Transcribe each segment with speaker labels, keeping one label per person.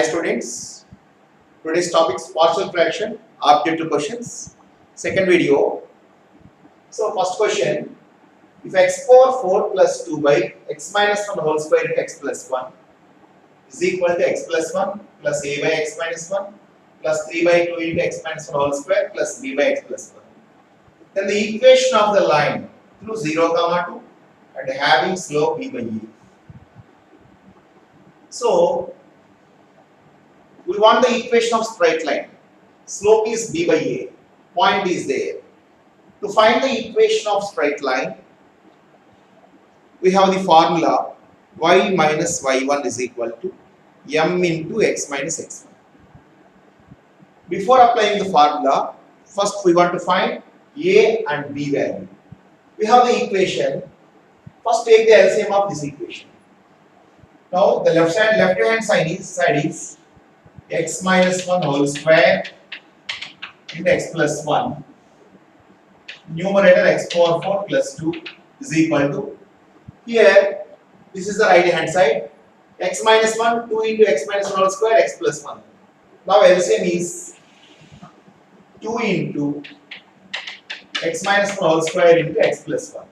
Speaker 1: Hi students, today's topic is partial fraction, objective questions. Second video. So first question, if x power 4 plus 2 by x minus 1 whole square into x plus 1 is equal to x plus 1 plus a by x minus 1 plus 3 by 2 into x minus 1 whole square plus b by x plus 1. Then the equation of the line through 0, 2 and having slope b by e. So we want the equation of straight line. Slope is b by a. Point is there. To find the equation of straight line, we have the formula y minus y1 is equal to m into x minus x1. Before applying the formula, first we want to find a and b value. We have the equation. First take the LCM of this equation. Now the left hand side is x minus 1 whole square into x plus 1. Numerator x power 4 plus 2 is equal to, here this is the right hand side, x minus 1, 2 into x minus 1 whole square, x plus 1. Now LCM is 2 into x minus 1 whole square into x plus 1.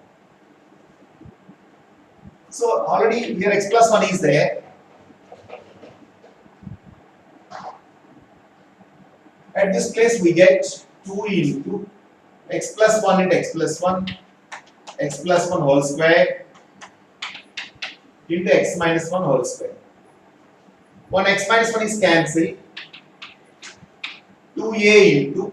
Speaker 1: So already here x plus 1 is there. At this place we get 2 into x plus 1 into x plus 1, x plus 1 whole square into x minus 1 whole square. One x minus 1 is cancelled. 2a into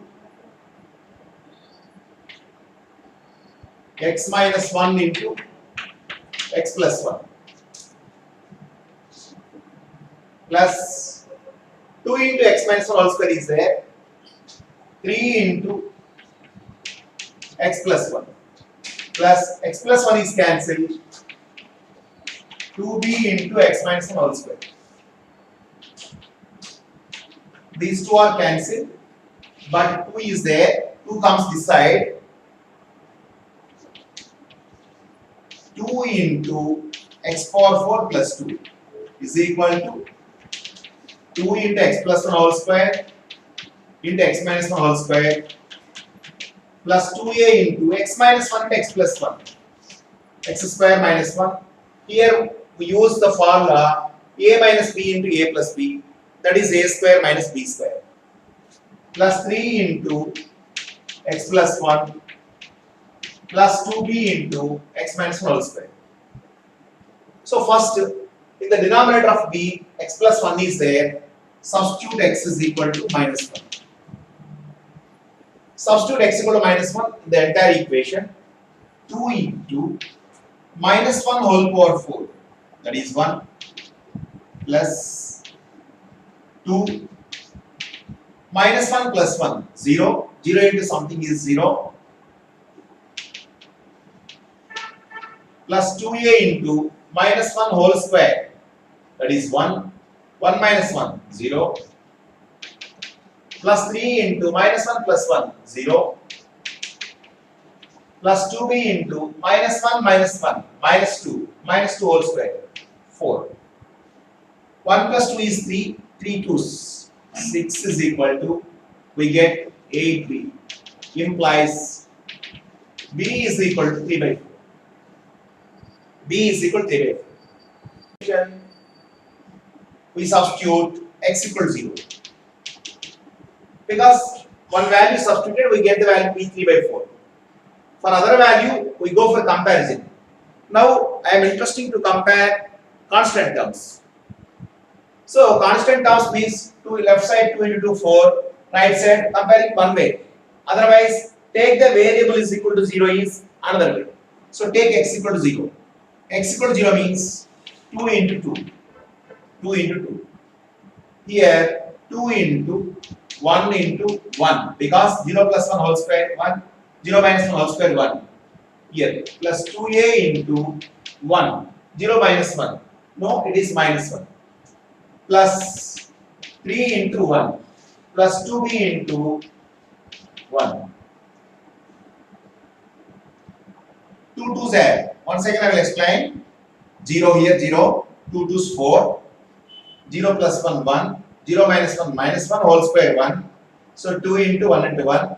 Speaker 1: x minus 1 into x plus 1 plus 2 into x minus 1 whole square is there. 3 into x plus 1 plus x plus 1 is cancelled. 2b into x minus 1 whole square. These two are cancelled, but 2 is there. 2 comes this side. 2 into x power 4 plus 2 is equal to 2 into x plus 1 whole square into x minus 1 whole square plus 2a into x minus 1 into x plus 1, x square minus 1. Here we use the formula a minus b into a plus b, that is a square minus b square, plus 3 into x plus 1 plus 2b into x minus 1 whole square. So first, in the denominator of b, x plus 1 is there. Substitute x is equal to minus 1. Substitute x equal to minus 1 in the entire equation. 2 into minus 1 whole power 4, that is 1, plus 2 minus 1 plus 1, 0. 0 into something is 0. Plus 2a into minus 1 whole square, that is 1. 1 minus 1, 0. Plus 3 into minus 1 plus 1, 0. Plus 2b into minus 1 minus 1, minus 2. Minus 2 whole square, 4. 1 plus 2 is 3. 3 2's, 6 is equal to, we get 8b. Implies b is equal to 3 by 4. b is equal to 3 by 4. We substitute x equal to 0. Because one value substituted, we get the value p 3 by 4. For other value, we go for comparison. Now, I am interested to compare constant terms. So, constant terms means left side 2 into 2, 4, right side comparing one way. Otherwise, take the variable is equal to 0 is another way. So, take x equal to 0. X equal to 0 means 2 into 2. 2 into 2. Here, 2 into 1 into 1. Because 0 plus 1 whole square, 1. 0 minus 1 whole square, 1. Here, plus 2a into 1. 0 minus 1. No, it is minus 1. Plus 3 into 1. Plus 2b into 1. 2 2's add. Once again I will explain. 0 here, 0. 2 2's 4. 0 plus 1, 1. 0 minus 1 whole square 1. So 2 into 1 into 1.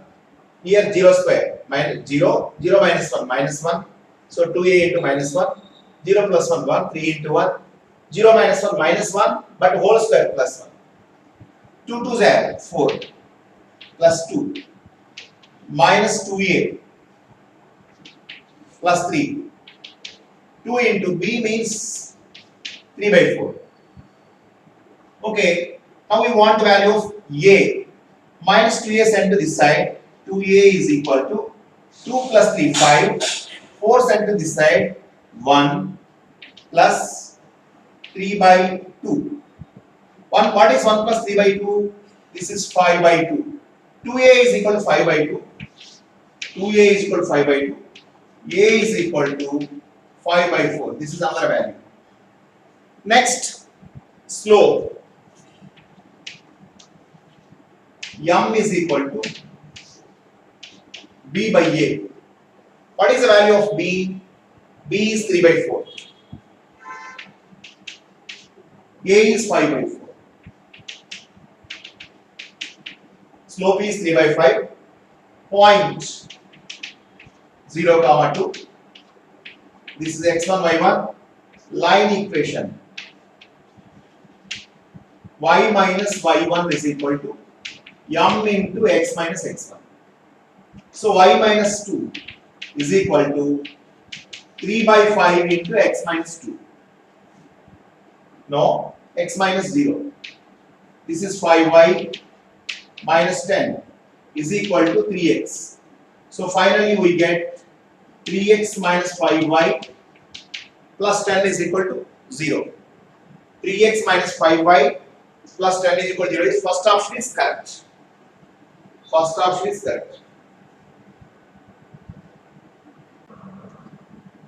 Speaker 1: Here 0 square minus 0, 0 minus 1 minus 1. So 2a into minus 1. 0 plus 1 1, 3 into 1. 0 minus 1 minus 1 but whole square plus 1. 2 2s are 4 plus 2 minus 2a plus 3. 2 into b means 3 by 4. Okay, now we want the value of a. Minus 2a sent to this side. 2a is equal to 2 plus 3, 5. 4 sent to this side. 1 plus 3 by 2. What is 1 plus 3 by 2? This is 5 by 2. 2a is equal to 5 by 2. 2a is equal to 5 by 2. A is equal to 5 by 4. This is another value. Next, slope. M is equal to B by A. What is the value of B? B is 3 by 4. A is 5 by 4. Slope is 3 by 5. Point 0 comma 2. This is x1 y1. Line equation. Y minus y1 is equal to m into x minus x1. So y minus 2 is equal to 3 by 5 into x minus 2. No, x minus 0. This is 5y minus 10 is equal to 3x. So finally we get 3x minus 5y plus 10 is equal to 0. 3x minus 5y plus 10 is equal to 0. First option is correct. First option is correct.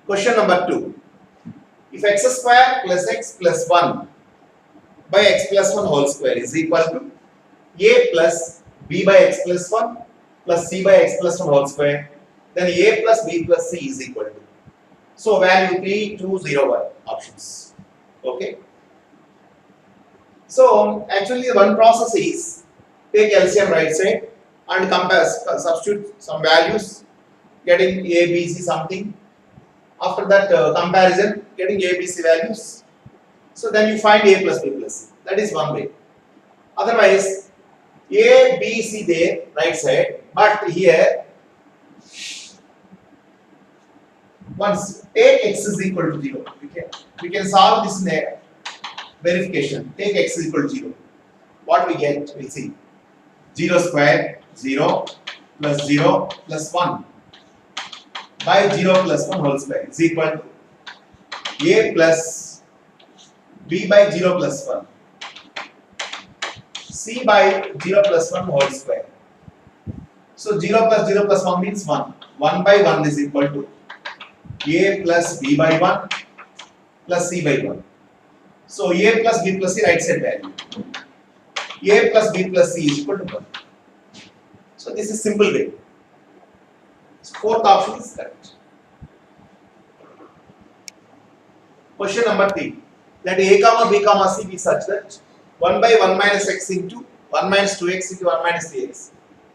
Speaker 1: Question number 2. If x square plus x plus 1 by x plus 1 whole square is equal to a plus b by x plus 1 plus c by x plus 1 whole square, then a plus b plus c is equal to. So value 3, 2, 0, 1 options. Okay. So actually one process is take LCM right side and compare, substitute some values, getting a, b, c something. After that comparison, getting a, b, c values. So then you find a plus b plus c. That is one way. Otherwise, a, b, c there right side, but here once take x is equal to 0. We can solve this in a verification. Take x is equal to 0. What we get, we'll see. 0 square, 0 plus 0 plus 1 by 0 plus 1 whole square is equal to a plus b by 0 plus 1 c by 0 plus 1 whole square. So 0 plus 1 means 1. 1 by 1 is equal to a plus b by 1 plus c by 1. So a plus b plus c right side value. A plus b plus c is equal to 1. So this is simple way. So fourth option is correct. Question number 3. Let a comma b comma c be such that 1 by 1 minus x into 1 minus 2x into 1 minus 3x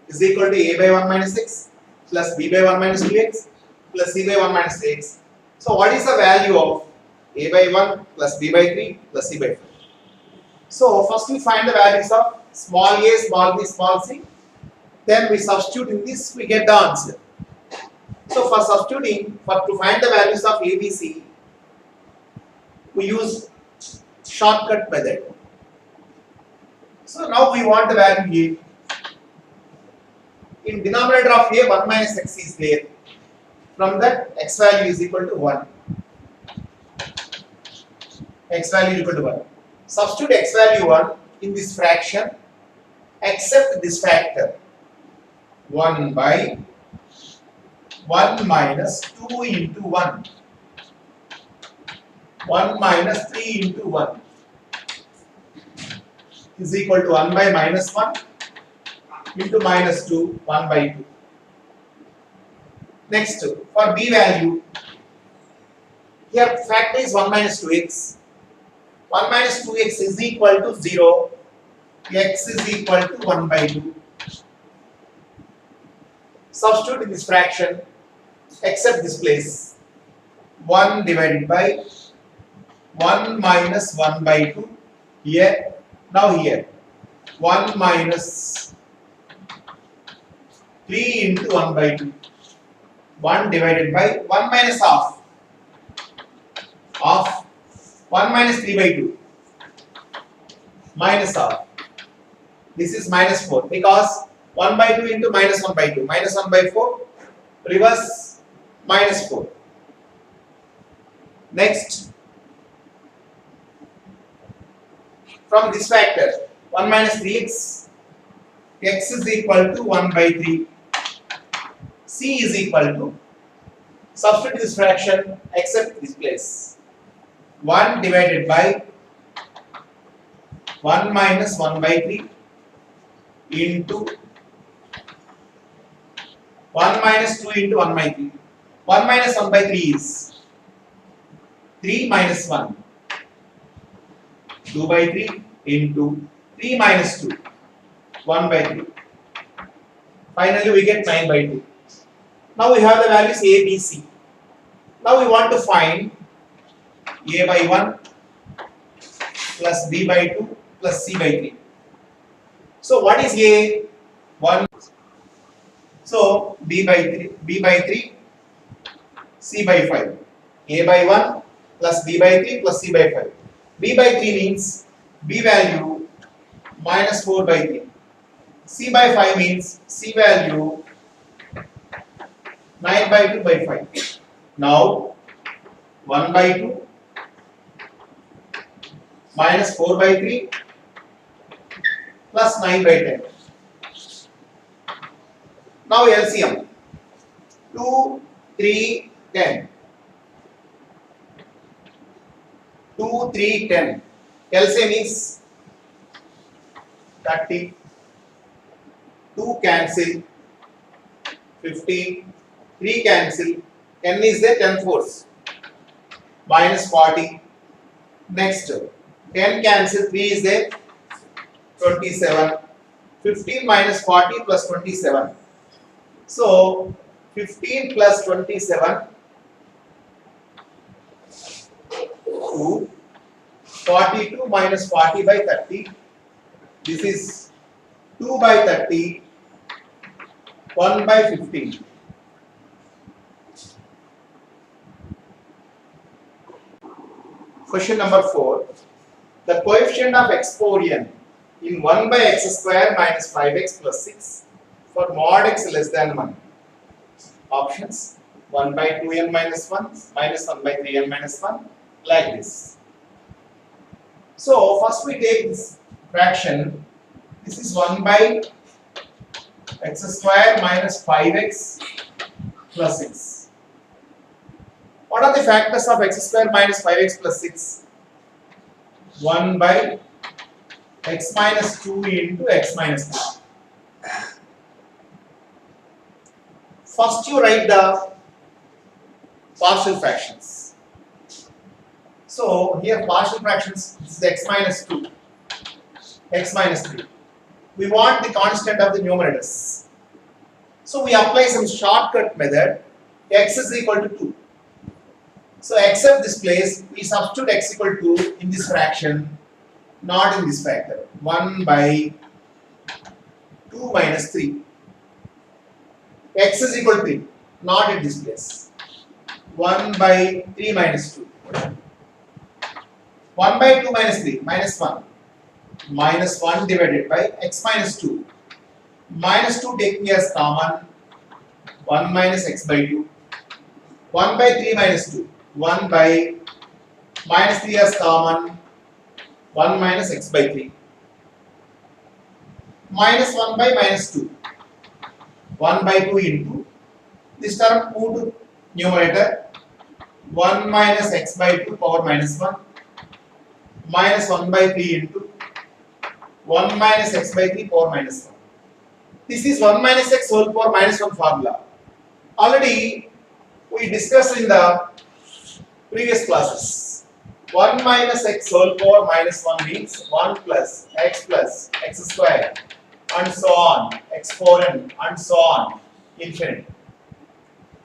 Speaker 1: is equal to a by 1 minus x plus b by 1 minus 2x plus c by 1 minus 3x. So what is the value of a by 1 plus b by 3 plus c by 4? So first we find the values of small a, small b, small c. Then we substitute in this, we get the answer. So for substituting, to find the values of a, b, c, we use shortcut method. So now we want the value a. In denominator of a, 1 minus x is there. From that, x value is equal to 1. X value is equal to 1. Substitute x value 1 in this fraction, except this factor. 1 by 1 minus 2 into 1. 1 minus 3 into 1 is equal to 1 by minus 1 into minus 2, 1 by 2. Next, for b value, here factor is 1 minus 2x. 1 minus 2x is equal to 0. x is equal to 1 by 2. Substitute in this fraction, accept this place. 1 divided by 1 minus 1 by 2 here. Now here 1 minus 3 into 1 by 2. 1 divided by 1 minus half of 1 minus 3 by 2 minus half. This is minus 4 because 1 by 2 into minus 1 by 2 minus 1 by 4 reverse minus 4. Next, from this factor 1 minus 3x, x is equal to 1 by 3, c is equal to, substitute this fraction, accept this place. 1 divided by 1 minus 1 by 3 into 1 minus 2 into 1 by 3. 1 minus 1 by 3 is 3 minus 1. 2 by 3 into 3 minus 2. 1 by 3. Finally, we get 9 by 2. Now we have the values a, b, c. Now we want to find a by 1 plus b by 2 plus c by 3. So what is a? 1. So b by 3, c by 5. A by 1 plus b by 3 plus c by 5. B by 3 means b value minus 4 by 3. C by 5 means c value 9 by 2 by 5. Now 1 by 2 minus 4 by 3 plus 9 by 10. Now LCM 2, 3, 10. 2, 3, 10. LCM is 30. 2 cancel. 15. 3 cancel. 10 is there, 10 fours. Minus 40. Next 10 cancel. 3 is there. 27. 15 minus 40 plus 27. So 15 plus 27 to 42 minus 40 by 30. This is 2 by 30, 1 by 15. Question number 4. The coefficient of x power n in 1 by x square minus 5x plus 6 for mod x less than 1. Options 1 by 2n minus 1, minus 1 by 3n minus 1, like this. So first we take this fraction. This is 1 by x square minus 5x plus 6. What are the factors of x square minus 5x plus 6? 1 by x minus 2 into x minus 3. First you write the partial fractions. So here partial fractions, this is x minus 2, x minus 3. We want the constant of the numerators. So we apply some shortcut method. X is equal to 2. So accept this place, we substitute x equal to in this fraction, not in this factor. 1 by 2 minus 3. X is equal to 3, not in this place. 1 by 3 minus 2. 1 by 2 minus 3, minus 1. Minus 1 divided by x minus 2. Minus 2 taking as common, 1 minus x by 2. 1 by 3 minus 2. 1 by minus 3 as common, 1 minus x by 3. Minus 1 by minus 2. 1 by 2 into this term moved to numerator, 1 minus x by 2 power minus 1 minus 1 by 3 into 1 minus x by 3 power minus 1. This is 1 minus x whole power minus 1 formula. Already we discussed in the previous classes. 1 minus x whole power minus 1 means 1 plus x square and so on, exponent and so on, infinity.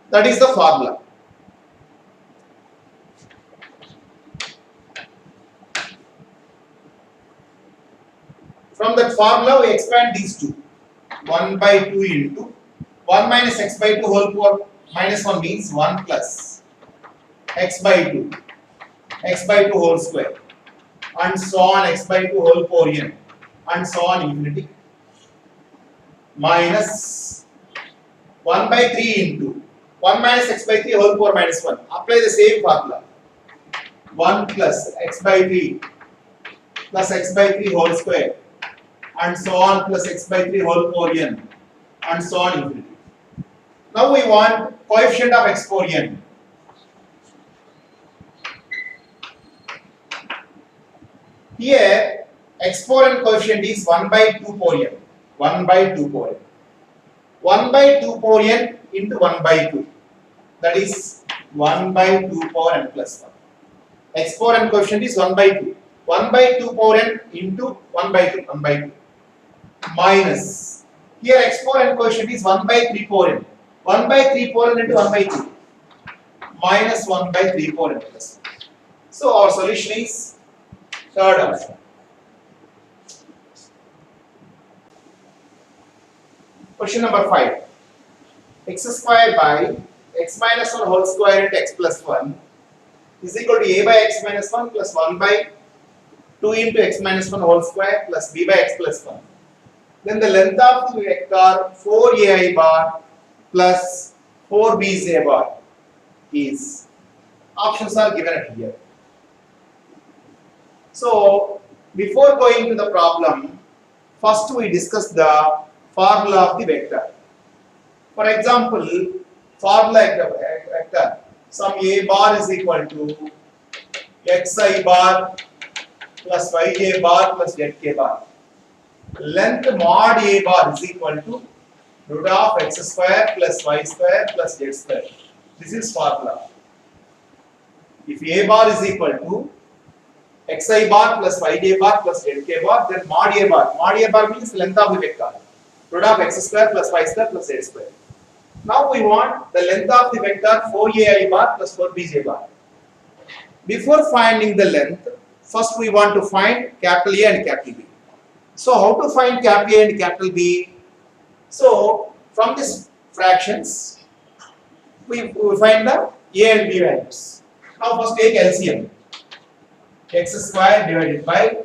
Speaker 1: That is the formula. From that formula, we expand these two. 1 by 2 into 1 minus x by 2 whole power minus 1 means 1 plus x by 2 whole square and so on, x by 2 whole power n and so on, infinity, minus 1 by 3 into 1 minus x by 3 whole power minus 1. Apply the same formula. 1 plus x by 3 plus x by 3 whole square and so on plus x by 3 whole power n and so on, infinity. Now we want coefficient of x power n. Here exponent coefficient is 1 by 2 power n. 1 by 2 power n. 1 by 2 power n into 1 by 2. That is 1 by 2 power n plus 1. Exponent coefficient is 1 by 2. 1 by 2 power n into 1 by 2. 1 by 2. Minus. Here exponent coefficient is 1 by 3 power n. 1 by 3 power n into 1 by 2. Minus 1 by 3 power n plus 1. So our solution is third option. Question number 5. X square by x minus 1 whole square into x plus 1 is equal to a by x minus 1 plus 1 by 2 into x minus 1 whole square plus b by x plus 1. Then the length of the vector 4ai bar plus 4bj bar is, options are given here. So before going to the problem, first we discuss the formula of the vector. For example, formula of the vector, some a bar is equal to xi bar plus yj bar plus zk bar. Length mod a bar is equal to root of x square plus y square plus z square. This is formula. If a bar is equal to xi bar plus yj bar plus zk bar, then mod a bar means length of the vector, root of x square plus y square plus z square. Now we want the length of the vector 4ai bar plus 4bj bar. Before finding the length, first we want to find capital A and capital B. So how to find capital A and capital B? So from these fractions, we find the A and B values. Now first take LCM. X square divided by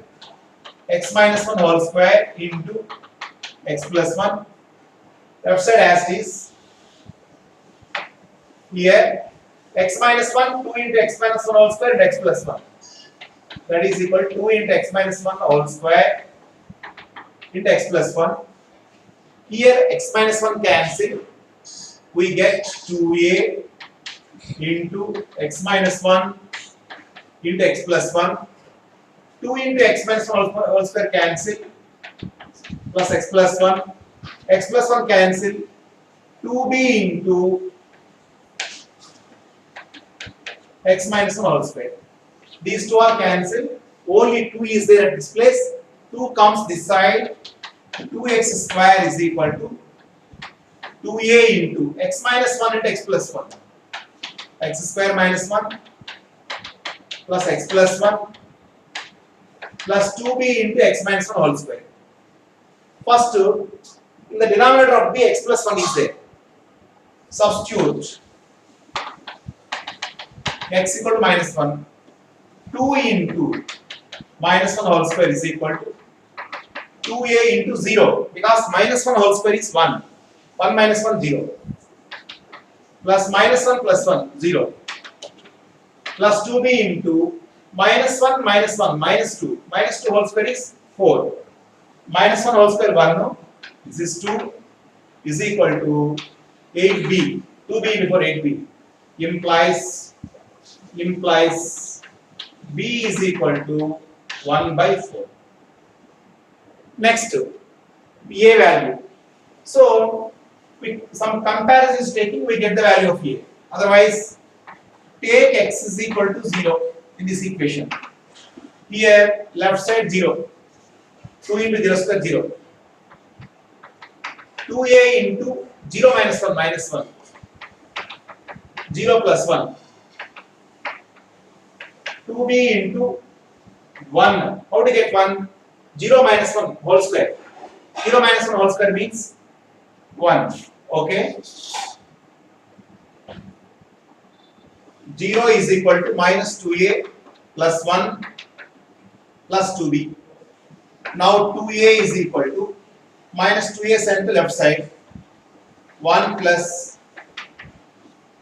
Speaker 1: x minus 1 whole square into x plus 1. Left side as it is. Here x minus 1, 2 into x minus 1 whole square and x plus 1. That is equal to 2 into x minus 1 whole square into x plus 1. Here x minus 1 cancel. We get 2a into x minus 1 into x plus 1. 2 into x minus 1 whole square cancel. Plus x plus 1. X plus 1 cancel. 2b into x minus 1 whole square. These two are cancelled. Only 2 is there at this place. 2 comes this side. 2x square is equal to 2a into x minus 1 into x plus 1. X square minus 1 plus x plus 1 plus 2b into x minus 1 whole square. First, in the denominator of b, x plus 1 is there. Substitute x equal to minus 1. 2 into minus 1 whole square is equal to 2a into 0, because minus 1 whole square is 1. 1 minus 1, 0. Plus minus 1 plus 1, 0. Plus 2b into minus 1 minus 1 minus 2. Minus 2 whole square is 4. Minus 1 whole square 1. No? This is 2 is equal to 8b. 2b before 8b implies b is equal to 1 by 4. Next, a value. So, some comparison is taking, we get the value of a. Otherwise, take x is equal to 0. in this equation. Here left side 0. 2 into 0 square 0. 2a into 0 minus 1 minus 1. 0 plus 1. 2b into 1. How to get 1? 0 minus 1 whole square. 0 minus 1 whole square means 1. Okay. 0 is equal to minus 2a plus 1 plus 2b. Now 2a is equal to minus 2a sent to left side. 1 plus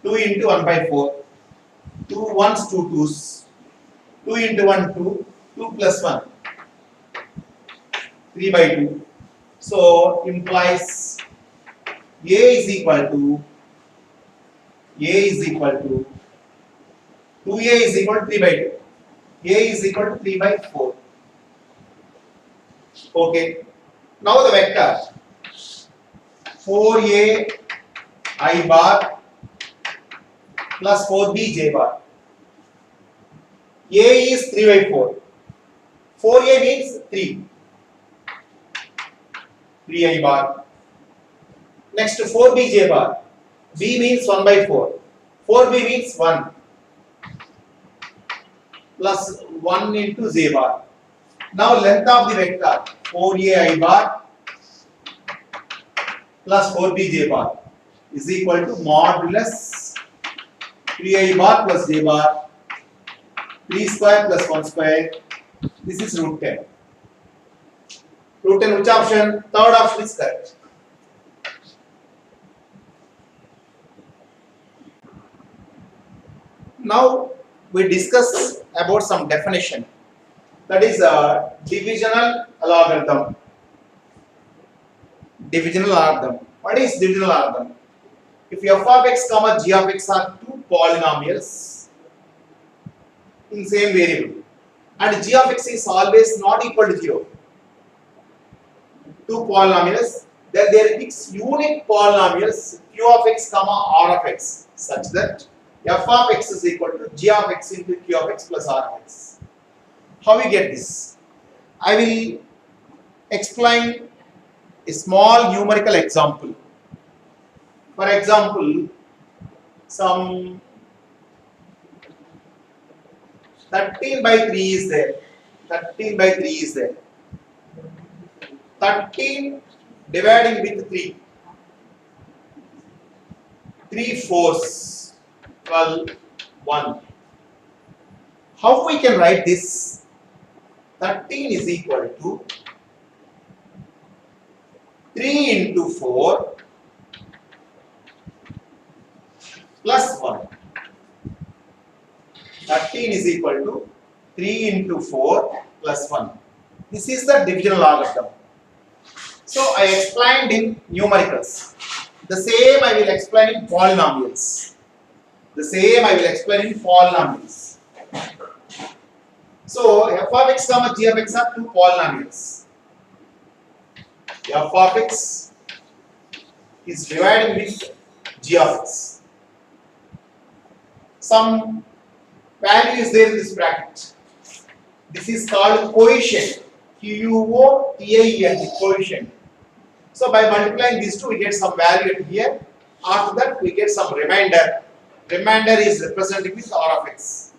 Speaker 1: 2 into 1 by 4. 2 1s, 2 2s. 2 into 1, 2. 2 plus 1. 3 by 2. So implies A is equal to 2a is equal to 3 by 2. A is equal to 3 by 4. Okay. Now the vector 4a I bar plus 4b j bar. A is 3 by 4. 4a means 3. 3 I bar. Next 4b j bar. B means 1 by 4. 4b means 1. Plus 1 into j bar. Now length of the vector 4a I bar plus 4b j bar is equal to modulus 3 I bar plus j bar 3 square plus 1 square. This is root 10. Root 10 which option? Third option is correct. Now we discuss about some definition, that is divisional logarithm. Divisional logarithm. What is divisional logarithm? If f of x comma g of x are two polynomials in same variable and g of x is always not equal to 0, two polynomials, then there is unique polynomials q of x comma r of x such that f of x is equal to g of x into q of x plus r of x. How we get this? I will explain a small numerical example. For example, some 13 by 3 is there. 13 by 3 is there. 13 dividing with 3. 3 fours, 12, 1. How we can write this? 13 is equal to 3 into 4 plus 1. 13 is equal to 3 into 4 plus 1. This is the divisional logarithm. So I explained in numericals. The same I will explain in polynomials. So f of x comma g of x are two polynomials. F of x is dividing with g of x. Some value is there in this bracket. This is called coefficient. Q-U-O-T-I-E-N-T, coefficient. So by multiplying these two, we get some value here. After that, we get some remainder. Remainder is represented with r of x.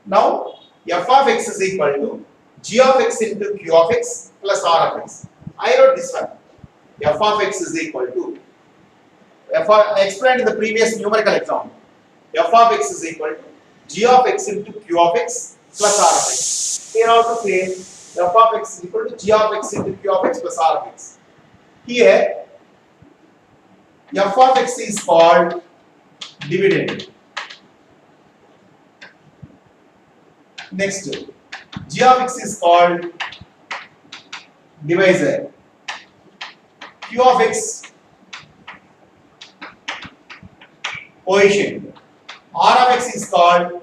Speaker 1: Now, f of x is equal to g of x into q of x plus r of x. I wrote this one. F of x is equal to, I explained in the previous numerical example. F of x is equal to g of x into q of x plus r of x. Here also same, f of x is equal to g of x into q of x plus r of x. Here, f of x is called dividend. Next, g of x is called divisor. Q of x coefficient. R of x is called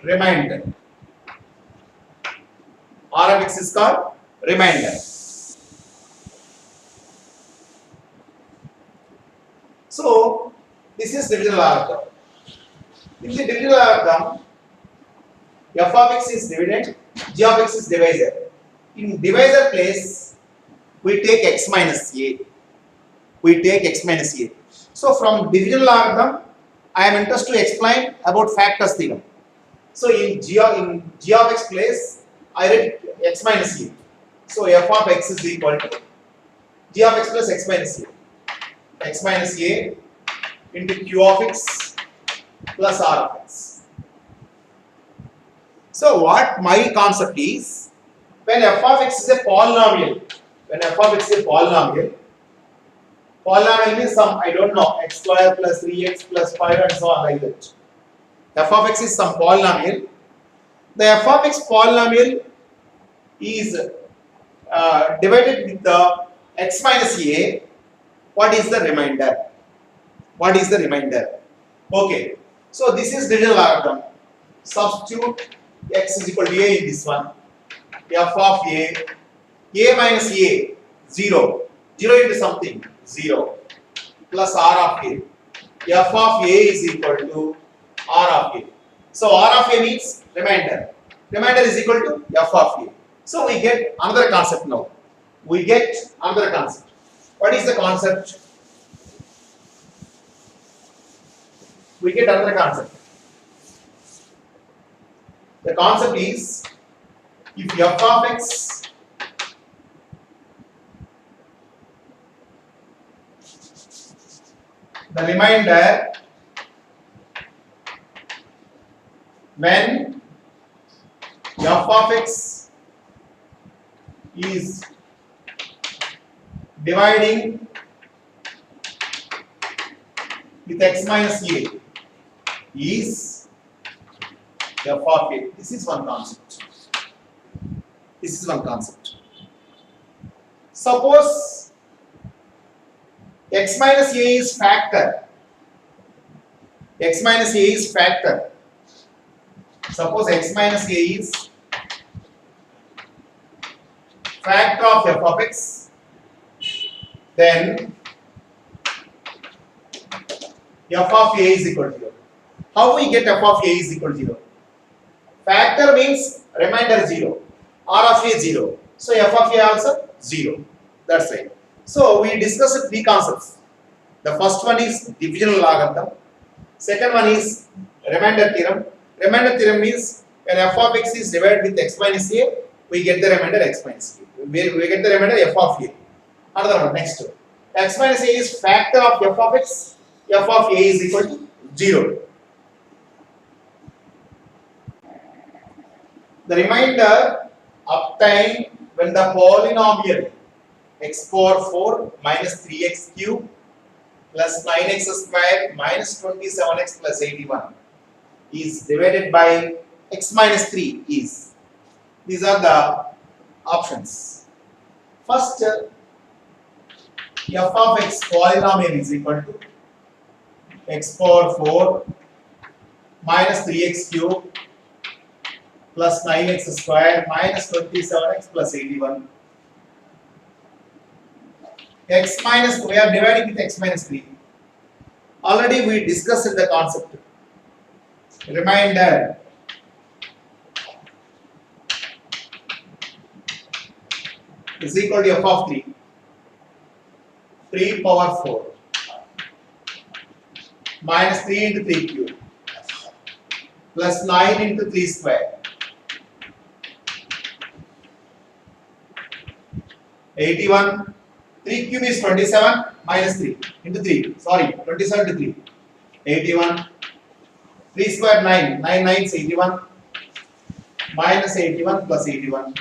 Speaker 1: remainder. R of x is called remainder. So this is divisional logarithm. In the divisional logarithm, f of x is dividend, g of x is divisor. In divisor place, we take x minus a. We take x minus a. So from division logarithm, I am interested to explain about factors theorem. So in g of x place, I write x minus a. So f of x is equal to g of x plus x minus a. X minus a into q of x plus r of x. So what my concept is, when f of x is a polynomial, polynomial means some, I don't know, x square plus 3x plus 5 and so on like that. F of x is some polynomial. The f of x polynomial is divided with the x minus a. What is the remainder? What is the remainder? Okay. So this is division logarithm. Substitute x is equal to a in this one. F of a minus a, 0. 0 into something, 0. Plus r of a. F of a is equal to r of a. So r of a means remainder. Remainder is equal to f of a. So we get another concept now. We get another concept. What is the concept? We get another concept. The concept is, if f of x the remainder when f of x is dividing with x minus a is f of a. This is one concept. This is one concept. Suppose x minus a is factor. X minus a is factor. Suppose x minus a is factor of f of x, then f of a is equal to 0. How we get f of a is equal to 0? Factor means remainder 0. R of a 0. So f of a also 0. That's right. So we discussed three concepts. The first one is divisional logarithm. Second one is remainder theorem. Remainder theorem means when f of x is divided with x minus a, we get the remainder x minus a. We get the remainder f of a. Another one, next. X minus a is factor of f of x. F of a is equal to 0. The remainder obtained when the polynomial x power 4 minus 3x cube plus 9x square minus 27x plus 81 is divided by x minus 3 is. These are the options. First, f of x polynomial is equal to x power 4 minus 3x cube plus 9x square minus 27x plus 81. X minus, we are dividing with x minus 3. Already we discussed the concept. Remainder is equal to f of 3. 3 power 4 minus 3 into 3 cube plus 9 into 3 square 81. 3 cube is 27 minus 3 into 3. Sorry, 27 to 3. 81. 3 square 9. 9 9 is 81. Minus 81 plus 81.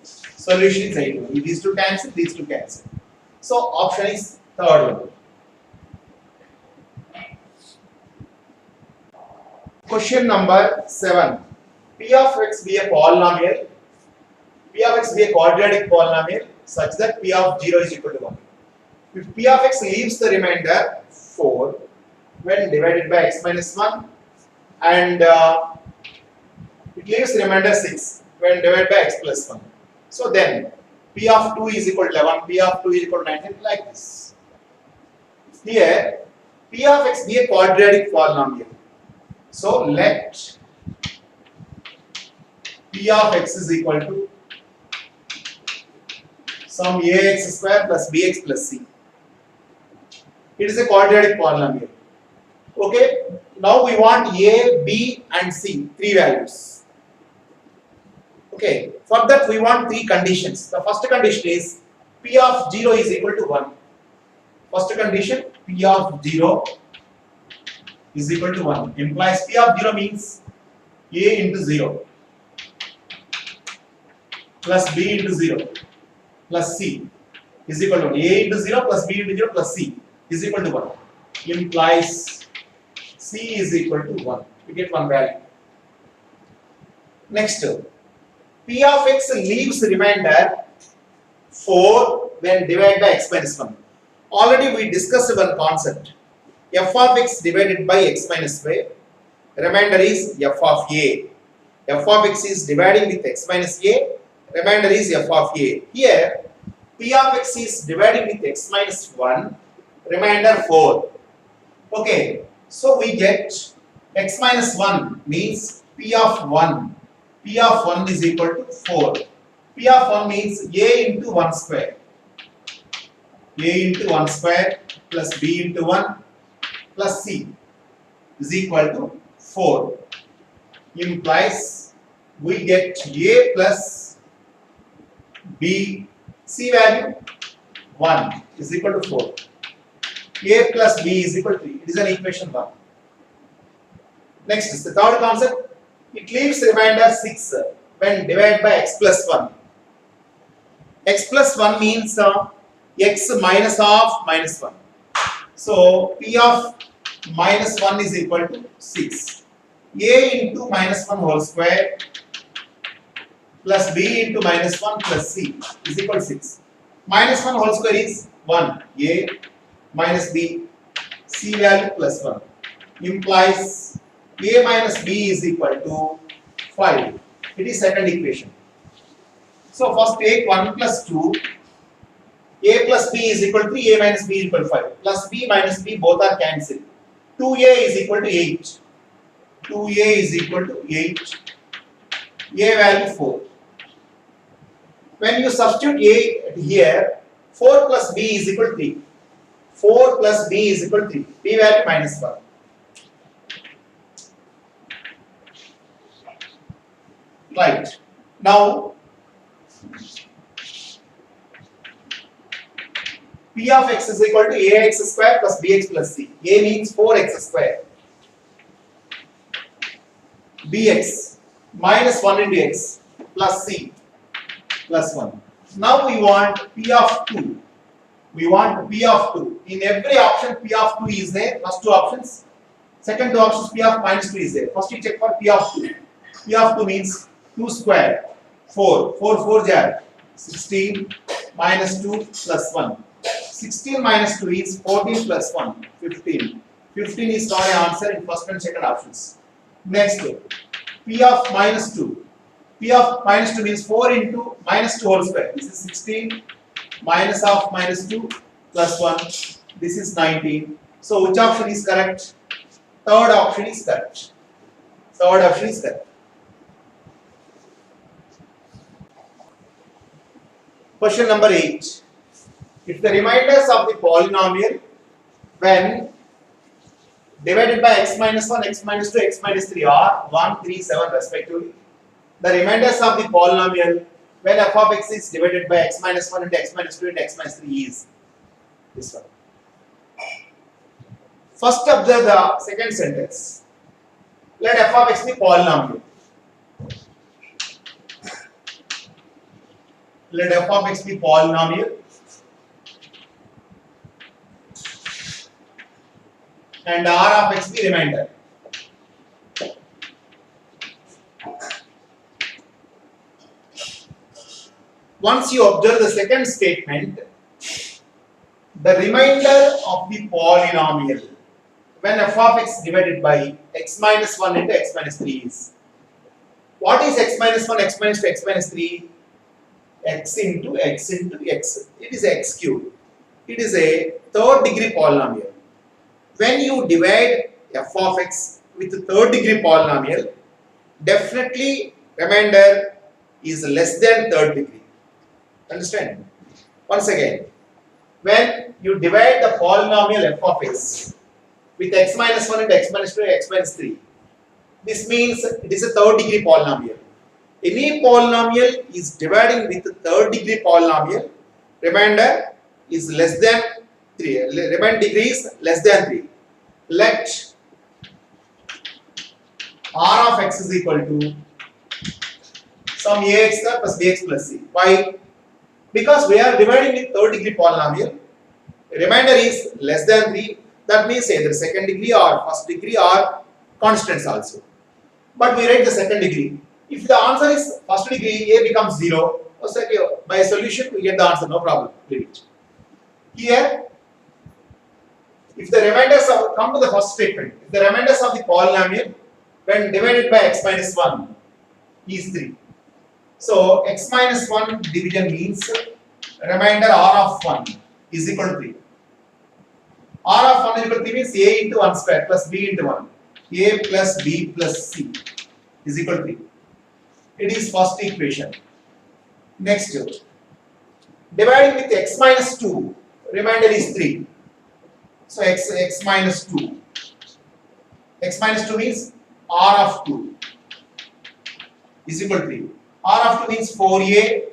Speaker 1: Solution is 81. These two cancel, these two cancel. So option is third one. Question number 7. P of x be a polynomial. P of x be a quadratic polynomial such that P of 0 is equal to 1. If P of x leaves the remainder 4 when divided by x minus 1 and it leaves the remainder 6 when divided by x plus 1. So then P of 2 is equal to 11, P of 2 is equal to 19 like this. Here P of x be a quadratic polynomial. So let P of x is equal to some ax square plus bx plus c. It is a quadratic polynomial. Okay, now we want a, b and c, three values. Okay, for that we want three conditions. The first condition is P of 0 is equal to 1. First condition, P of 0 is equal to 1. Implies P of 0 means a into 0 plus b into 0 plus c is equal to 1. A into 0 plus b into 0 plus c is equal to 1. Implies c is equal to 1. We get one value. Next, P of x leaves remainder 4 when divided by x minus 1. Already we discussed one concept. F of x divided by x minus y. Remainder is f of a. F of x is dividing with x minus a. Remainder is f of a. Here, P of x is dividing with x minus 1. Remainder 4. Okay, so we get x minus 1 means P of 1. P of 1 is equal to 4. P of 1 means a into 1 square. A into 1 square plus b into 1 plus c is equal to 4. Implies we get a plus b, c value 1 is equal to 4. A plus b is equal to 3. It is an equation 1. Next is the third concept. It leaves remainder 6 when divided by x plus 1. X plus 1 means x minus of minus 1. So P of minus 1 is equal to 6. A into minus 1 whole square plus b into minus 1 plus c is equal to 6. Minus 1 whole square is 1. A minus b, c value plus 1 implies a minus b is equal to 5. It is second equation. So first take 1 plus 2. A plus b is equal to 3. A minus b is equal to 5. Plus b minus b both are cancelled. 2a is equal to 8. 2a is equal to 8. A value 4. When you substitute a here, 4 plus b is equal to 3. 4 plus b is equal to 3. B value minus 1. Right. Now, P of x is equal to ax square plus bx plus c. A means 4x square. Bx minus 1 into x plus c plus 1. Now we want P of 2. We want P of 2. In every option, P of 2 is there. First two options. Second two options, P of minus 2 is there. First we check for P of 2. P of 2 means 2 square, 4, 4, 4 jar, 16 minus 2 plus 1. 16 minus 2 is 14 plus 1, 15. 15 is not an answer in first and second options. Next, P of minus 2. P of minus 2 means 4 into minus 2 whole square. This is 16 minus of minus 2 plus 1. This is 19. So which option is correct? Third option is correct. Third option is correct. Question number 8. If the remainders of the polynomial when divided by x minus 1, x minus 2, x minus 3 are 1, 3, 7 respectively, the remainders of the polynomial when f of x is divided by x minus 1 into x minus 2 into x minus 3 is this one. First observe the second sentence. Let f of x be polynomial. Let f of x be polynomial and r of x be remainder. Once you observe the second statement, the remainder of the polynomial when f of x divided by x minus 1 into x minus 3 is. What is x minus 1, x minus 2, x minus 3? X into x into x. It is x cubed. It is a third degree polynomial. When you divide f of x with a third degree polynomial, definitely remainder is less than third degree. Understand? Once again, when you divide the polynomial f of s with x minus 1 and x minus 2 and x minus 3, this means it is a third degree polynomial. Any polynomial is dividing with a third degree polynomial, remainder is less than 3, remainder degree is less than 3. Let r of x is equal to some ax square plus bx plus c. Why? Because we are dividing with third degree polynomial, remainder is less than 3, that means either second degree or first degree or constants also. But we write the second degree. If the answer is first degree, a becomes 0. So by a solution we get the answer, no problem. Leave it. Here, if the remainders of, come to the first statement, if the remainders of the polynomial when divided by x minus 1 is 3. So x minus 1 division means remainder r of 1 is equal to 3. R of 1 is equal to 3 means a into 1 square plus b into 1. A plus b plus c is equal to 3. It is first equation. Next, dividing with x minus 2, remainder is 3. So x minus 2. X minus 2 means r of 2 is equal to 3. R of 2 means 4a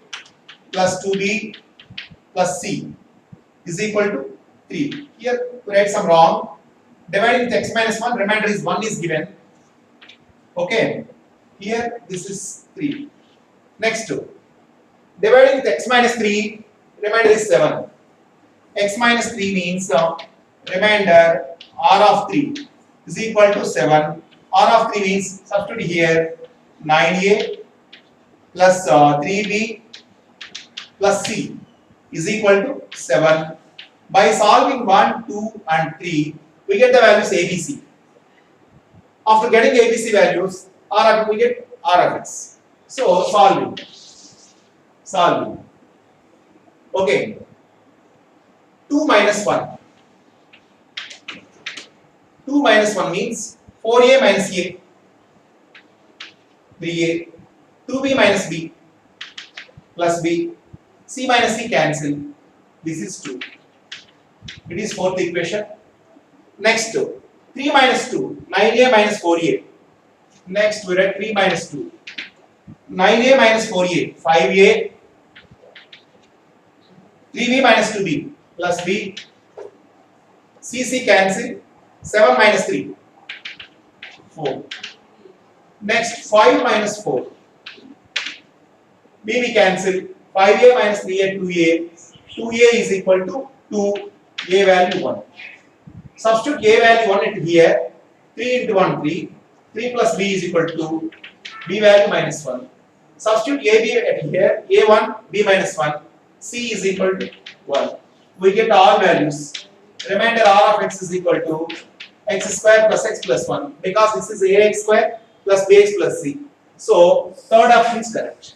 Speaker 1: plus 2b plus c is equal to 3. Here we write some wrong. Dividing with x minus 1, remainder is 1 is given. Okay. Here this is 3. Next, dividing with x minus 3, remainder is 7. X minus 3 means remainder r of 3 is equal to 7. R of 3 means substitute here 9a plus 3b plus c is equal to 7. By solving 1, 2 and 3, we get the values ABC. After getting ABC values, we get R of x. So solving. Okay. 2 minus 1. 2 minus 1 means 4a minus a, 3a, 2b minus b plus b, c minus c cancel. This is 2. It is fourth equation. Next, 3 minus 2, 9a minus 4a. Next, we write 3 minus 2. 9a minus 4a, 5a. 3b minus 2b plus b. C cancel. 7 minus 3, 4. Next, 5 minus 4. B cancel. 5a minus 3a, 2a. 2a is equal to 2. A value 1. Substitute a value 1 into here. 3 into 1, 3. 3 plus b is equal to 2. B value minus 1. Substitute a b at here. A1, b minus 1. C is equal to 1. We get all values. Remainder r of x is equal to x square plus x plus 1. Because this is ax square plus bx plus c. So, third option is correct.